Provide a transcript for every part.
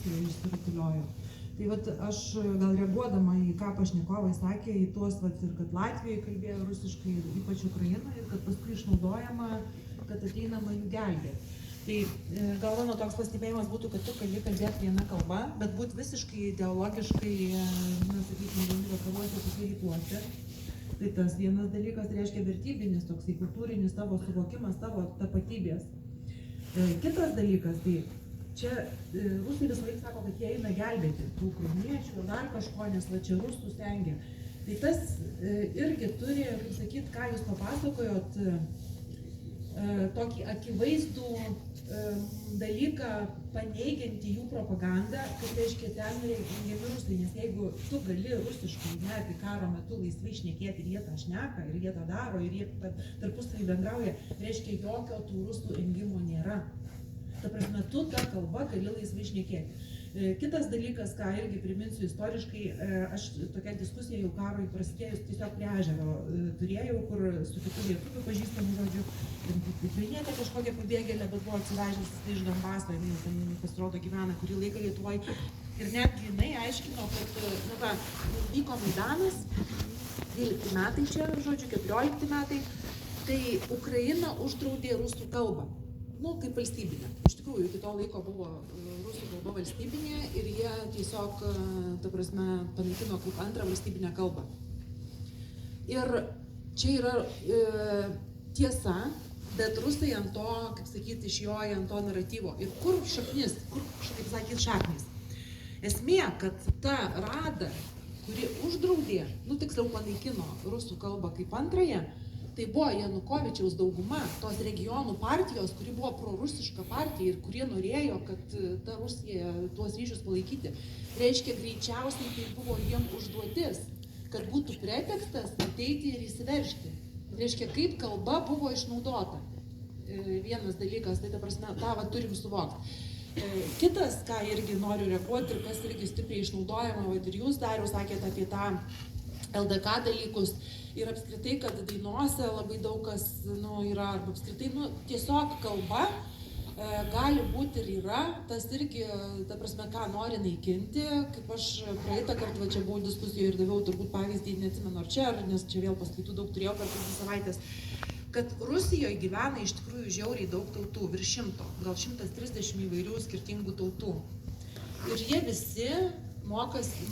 Rusijoje išsirutuliojo. Tai vat aš gal reaguodama į ką pašnekovai sakė, į tuos vat ir kad Latvijoje kalbėjo rusiškai, ypač Ukraina, ir kad paskui išnaudojama, kad ateinama jų gelbėti. Tai gal mano toks pastebėjimas būtų, kad tu gali kalbėti viena kalba, bet būti visiškai ideologiškai, na, sakykime, vieni vakaruose, kiti rytuose. Tai tas vienas dalykas reiškia vertybinis, toksai kultūrinis tavo suvokimas, tavo tapatybės. Kitas dalykas, tai čia rusai visą laiką sako, kad jie eina gelbėti tų ukrainiečių ir dar kažko, nes va čia rusų stengia. Tai tas irgi turi, kaip sakyt, ką jūs papasakojot, tokį akivaizdų dalyką paneigianti jų propagandą, kad reiškia ten rengiami rusai, nes jeigu tu gali rusiškai netgi karo metu laisvai šnekėti ir jie tą šneka, ir jie tą daro, ir jie tarpusavy bendrauja, reiškia jokio tų rusų engimo nėra. Ta prasme, tu tą kalbą gali laisvai šnekėti. Kitas dalykas, ką irgi priminsiu istoriškai, aš tokią diskusiją jau karui prasidėjus tiesiog prie ežero turėjau, kur su kitu lietuviu pažįstamu, žodžiu, ukrainietė kažkokia pabėgėlė, bet buvo atsivežęs iš Donbaso, jinai ten pasirodo gyvena kurį laiką Lietuvoje. Ir netgi jinai aiškino, kad vyko Maidanas, 12 metai čia, žodžiu, 14 metai, tai Ukraina uždraudė rusų kalbą. Nu, kaip valstybinė. Iš tikrųjų, iki to laiko buvo rusų kalba valstybinė ir jie tiesiog, ta prasme, panaikino kaip antrą valstybinę kalbą. Ir čia yra tiesa, bet rusai ant to, kaip sakyti, išjoja ant to naratyvo. Ir kur šaknis, kur, kaip sakyti, šaknis? Esmė, kad ta Rada, kuri uždraudė, nu tiksliau panaikino rusų kalbą kaip antrąją, tai buvo Janukovičiaus dauguma, tos regionų partijos, kuri buvo prorusiška partija ir kurie norėjo, kad ta Rusija tuos ryšius palaikyti. Reiškia, greičiausiai tai buvo jiem užduotis, kad būtų pretekstas ateiti ir įsiveržti. Reiškia, kaip kalba buvo išnaudota. Vienas dalykas, tai ta prasme, tą va turim suvokti. Kitas, ką irgi noriu reaguoti ir kas irgi stipriai išnaudojama, va ir jūs, Dariau, sakėte apie tą LDK dalykus ir apskritai, kad dainuose labai daug kas yra, arba apskritai tiesiog kalba gali būti ir yra, tas irgi, ta prasme, ką nori naikinti, kaip aš praeitą kartą čia buvau diskusijoje ir daviau turbūt pavyzdį, neatsimenu ar čia, nes čia vėl paskaitų daug turėjau per 2 savaitės, kad Rusijoje gyvena iš tikrųjų žiauriai daug tautų, virš 100, gal 130 įvairių skirtingų tautų. Ir jie visi mokosi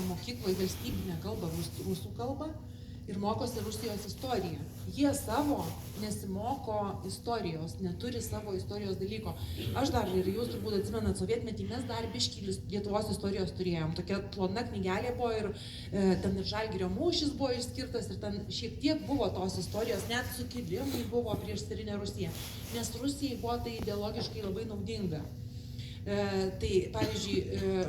mokykloje valstybinę kalbą, rusų kalbą, ir mokosi Rusijos istoriją. Jie savo nesimoko istorijos, neturi savo istorijos dalyko. Aš dar, ir jūs turbūt atsimenat sovietmetį, mes dar biškį Lietuvos istorijos turėjom. Tokia plona knygelė buvo ir ten ir Žalgirio mūšis buvo išskirtas ir ten šiek tiek buvo tos istorijos, net sukilimai buvo prieš carinę Rusiją. Nes Rusijai buvo tai ideologiškai labai naudinga. Tai, pavyzdžiui,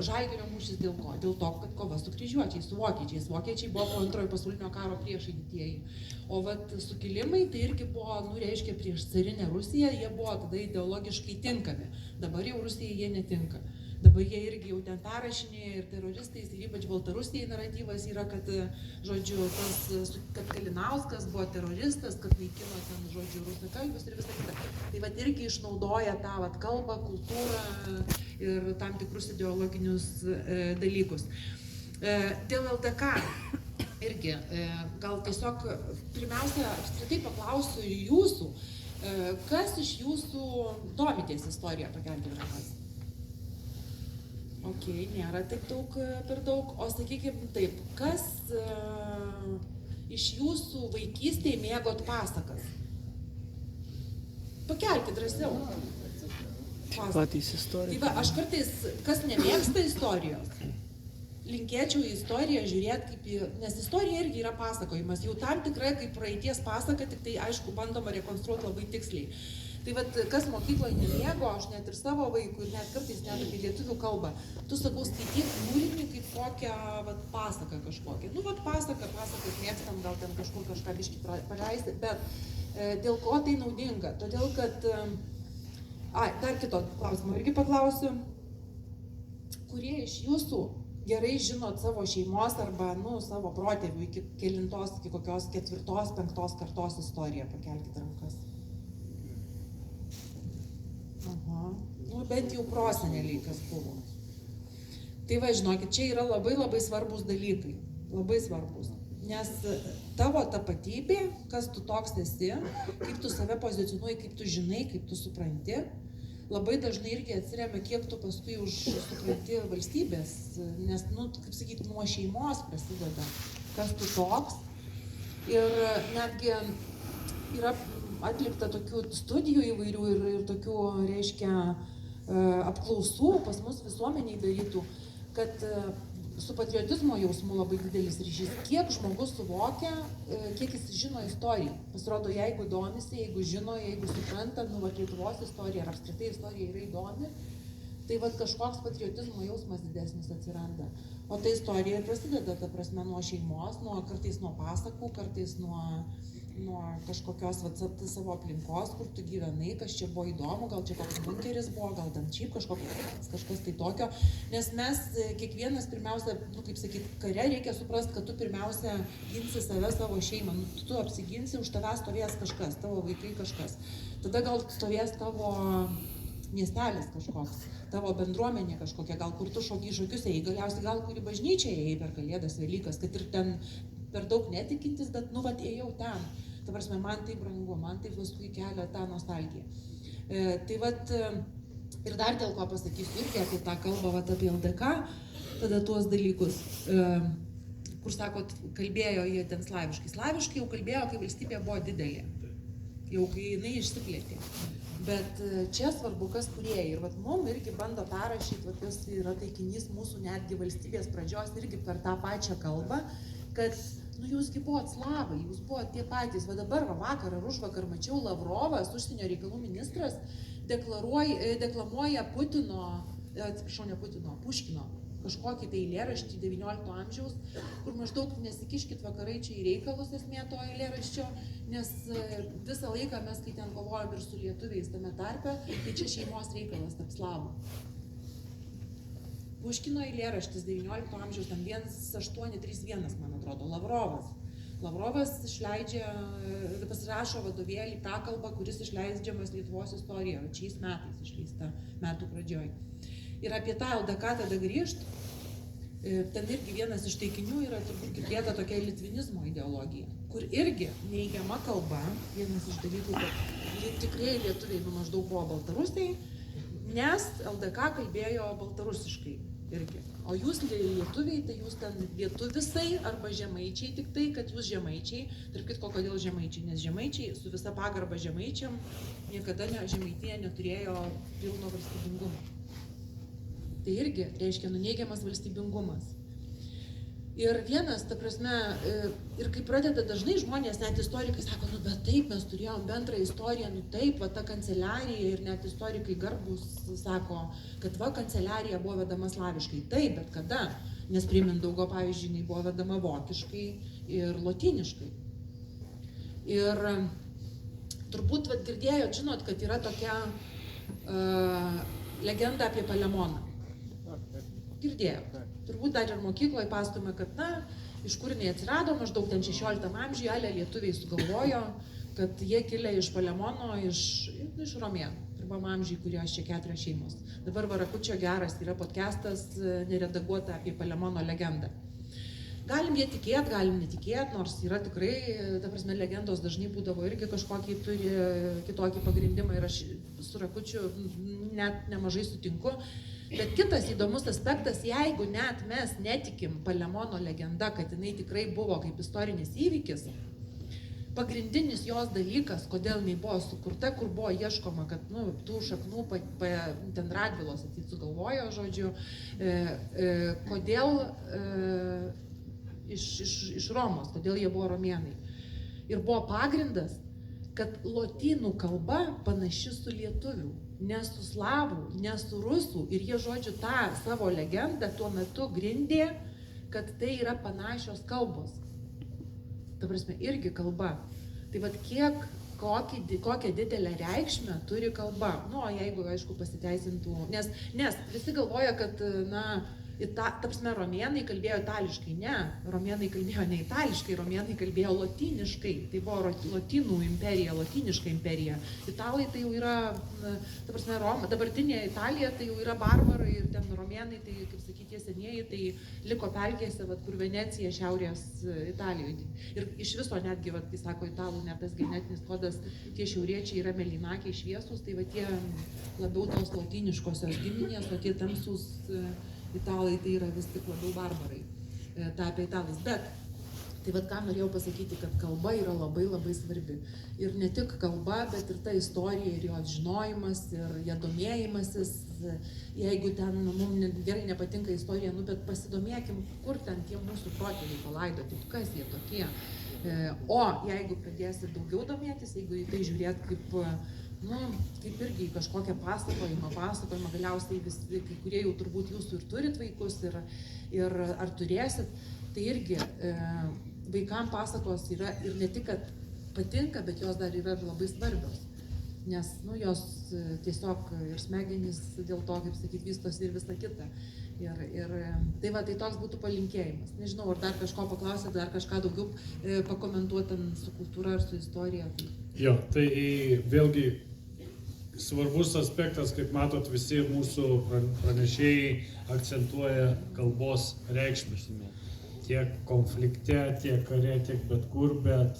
Žalgirio mūšis dėl ko? Dėl to, kad kova su kryžiuočiais, su vokiečiais. Vokiečiai buvo po antrojo pasaulinio karo priešai didieji. O vat sukilimai tai irgi buvo, reiškia, prieš carinę Rusiją, jie buvo tada ideologiškai tinkami. Dabar jau Rusijai jie netinka. Dabar jie irgi jau ten perrašinėja ir teroristais, ir ypač Baltarusijai naratyvas yra, kad, žodžiu, kad Kalinauskas buvo teroristas, kad naikino ten, žodžiu, rusakalbius ir visą kitą. Tai vat irgi išnaudoja tą vat kalbą, kultūrą ir tam tikrus ideologinius dalykus. Dėl LDK irgi, gal tiesiog pirmiausia, apskritai paklausiu jūsų, kas iš jūsų domitės istoriją, pakelti rankas? Ok, nėra taip daug, per daug, o sakykime taip, kas iš jūsų vaikystėje mėgot pasakas? Pakelkit drąsiau. Patys istorija. Tai va, aš kartais, kas nemėgsta istorijos, linkėčiau į istoriją žiūrėti kaip į, nes istorija irgi yra pasakojimas, jau tam tikrai kaip praeities pasaka, tik tai aišku bandoma rekonstruoti labai tiksliai. Tai vat, kas mokykloje nemėgo, aš net ir savo vaikų, ir net kartais net apie lietuvių kalbą, tu sakau skaityk kūrinį kaip kokią vat, pasaką kažkokią. Nu, vat pasakas mėgstam, gal ten kažkur kažką biškį paleisti, bet dėl ko tai naudinga? Todėl, kad, dar kito klausimo irgi paklausiu, kurie iš jūsų gerai žinot savo šeimos arba, savo protėvių iki kelintos, iki kokios 4-5 kartos istoriją, pakelkite rankas. Aha. Bent jau proseneliai kas buvo. Tai va, žinokit, čia yra labai labai svarbus dalykai, labai svarbus. Nes tavo tapatybė, kas tu toks esi, kaip tu save pozicionuoji, kaip tu žinai, kaip tu supranti, labai dažnai irgi atsiremia, kiek tu paskui supranti valstybės, nes, kaip sakyti, nuo šeimos prasideda, kas tu toks. Ir netgi yra atlikta tokių studijų įvairių ir tokių, reiškia, apklausų pas mus visuomeniai darytų, kad su patriotizmo jausmu labai didelis ryšys, kiek žmogus suvokia, kiek jis žino istoriją. Pasirodo, jeigu domisi, jeigu žino, jeigu supranta, Lietuvos istorija ar apskritai istorija yra įdomi, tai kažkoks patriotizmo jausmas didesnis atsiranda. O ta istorija prasideda, ta prasme, nuo šeimos, kartais nuo pasakų, kartais nuo kažkokios savo aplinkos, kur tu gyvenai, kas čia buvo įdomu, gal čia koks bunkeris buvo, gal ten šiaip kažkas tai tokio. Nes mes kiekvienas pirmiausia, kaip sakyti, kare reikia suprasti, kad tu pirmiausia ginsi save, savo šeimą. Tu apsiginsi, už tavęs stovės kažkas, tavo vaikai kažkas. Tada gal stovės tavo miestelis kažkoks, tavo bendruomenė kažkokia, gal kur tu šokius ėjai, galiausiai gal kur į bažnyčią ėjai per Kalėdas, Velykas, kad ir ten per daug netikintis, bet ėjau ten. Ta prasme, man tai brangu, man tai paskui kelia tą nostalgiją. Ir dar dėl ko pasakysiu irgi apie tą kalbą, apie LDK, tada tuos dalykus, kur sakot, kalbėjo jie ten slaviškai. Slaviškai jau kalbėjo, kai valstybė buvo didelė, jau kai jinai išsiplėtė. Bet čia svarbu, kas kūrėjai. Ir mum irgi bando perrašyti, kas yra taikinys mūsų netgi valstybės pradžios irgi per tą pačią kalbą, kad jūsgi buvot slavai, jūs buvot tie patys. Dabar vakar ar užvakar mačiau Lavrovas, užsienio reikalų ministras, deklamuoja Puškino kažkokį tai eilėraštį 19 amžiaus, kur maždaug nesikiškit vakarai čia į reikalus esmė to eilėraščio, nes visą laiką mes, kai ten kovojom ir su lietuviais tame tarpe, tai čia šeimos reikalas tarp slavų. Puškino eilėraštis 19 amžiaus, tam 1831, man atrodo, Lavrovas pasirašo vadovėlį tą kalbą, kuris išleidžiamas Lietuvos istorija, šiais metais išleista metų pradžioj. Ir apie tą LDK tada grįžt, ten irgi vienas iš taikinių yra turbūt girdėta tokia litvinizmo ideologija, kur irgi neigiama kalba, vienas iš dalykų, kad tikrai lietuviai maždaug buvo baltarusiai, nes LDK kalbėjo baltarusiškai irgi. O jūs lietuviai, tai jūs ten lietuvisai arba žemaičiai, tik tai, kad jūs žemaičiai, tarp kitko, kodėl žemaičiai, nes žemaičiai su visa pagarba žemaičiam niekada Žemaitija neturėjo pilno valstybingumo. Tai irgi reiškia nuneigiamas valstybingumas. Ir vienas, ta prasme, ir kai pradeda dažnai žmonės, net istorikai sako, bet taip, mes turėjom bendrą istoriją, taip, ta kanceliarija ir net istorikai garbus sako, kad kanceliarija buvo vedama slaviškai. Taip, bet kada? Nes prie Mindaugo, pavyzdžiui, jinai buvo vedama vokiškai ir lotyniškai. Ir turbūt girdėjot, žinot, kad yra tokia legenda apie Palemoną. Girdėjau. Turbūt dar ir mokykloje pasakojame, kad, iš kur jinai atsirado, maždaug ten 16 amžiuje, lietuviai sugalvojo, kad jie kilę iš Palemono, iš Romėnų, pirmam amžiui, kurios čia 4 šeimos. Dabar Varakučio geras yra podcastas neredaguota apie Palemono legendą. Galim jie tikėt, galim netikėt, nors yra tikrai, ta prasme, legendos dažnai būdavo irgi kažkokį turi kitokį pagrindimą ir aš su Rakučiu net nemažai sutinku. Bet kitas įdomus aspektas, jeigu net mes netikim Palemono legenda, kad jinai tikrai buvo kaip istorinis įvykis, pagrindinis jos dalykas, kodėl jinai buvo sukurta, kur buvo ieškoma, kad tų šaknų ten Radvilos sugalvojo, žodžiu, kodėl iš Romos, kodėl jie buvo romėnai. Ir buvo pagrindas, kad lotynų kalba panaši su lietuvių, ne su slavų, ne su rusų. Ir jie, žodžiu, tą savo legendą tuo metu grindė, kad tai yra panašios kalbos. Ta prasme, irgi kalba. Tai vat kokią didelę reikšmę turi kalba. O jeigu, aišku, pasiteisintų, nes visi galvoja, kad, Ta prasme, romėnai kalbėjo itališkai, ne, romėnai kalbėjo ne itališkai, romėnai kalbėjo lotyniškai, tai buvo lotynų imperija, lotyniška imperija. Italai tai jau yra, ta prasme, dabartinė Italija tai jau yra barbarai ir ten romėnai, tai kaip sakyti, tie senieji, tai liko pelkėse, vat, kur Venecija, šiaurės Italijoje. Ir iš viso netgi, vat, kai sako italų, net tas genetinis kodas, tie šiauriečiai yra mėlynakiai šviesus, tai va tie labiau tos lotyniškosios giminės, o tie tamsūs italai tai yra vis tik labiau barbarai tapę italais. Bet, tai vad ką norėjau pasakyti, kad kalba yra labai labai svarbi. Ir ne tik kalba, bet ir ta istorija, ir jos žinojimas, ir ją domėjimasis. Jeigu ten mums gerai nepatinka istorija, bet pasidomėkim, kur ten tie mūsų protėviai palaidoti, kas jie tokie. O jeigu pradėsit daugiau domėtis, jeigu į tai žiūrėt kaip kaip irgi į kažkokią pasakojimą, galiausiai visi, kai kurie jau turbūt jūsų ir turit vaikus, ir ar turėsit, tai irgi vaikams pasakos yra ir ne tik, kad patinka, bet jos dar yra ir labai svarbios. Nes jos tiesiog ir smegenys dėl to, kaip sakyti, vystosi ir visa kita. Tai toks būtų palinkėjimas. Nežinau, ar dar kažko paklausėt, dar kažką daugiau pakomentuoti su kultūra ar su istorija. Jo, tai vėlgi svarbus aspektas, kaip matot, visi mūsų pranešėjai akcentuoja kalbos reikšmę. Tiek konflikte, tiek kare, tiek bet kur, bet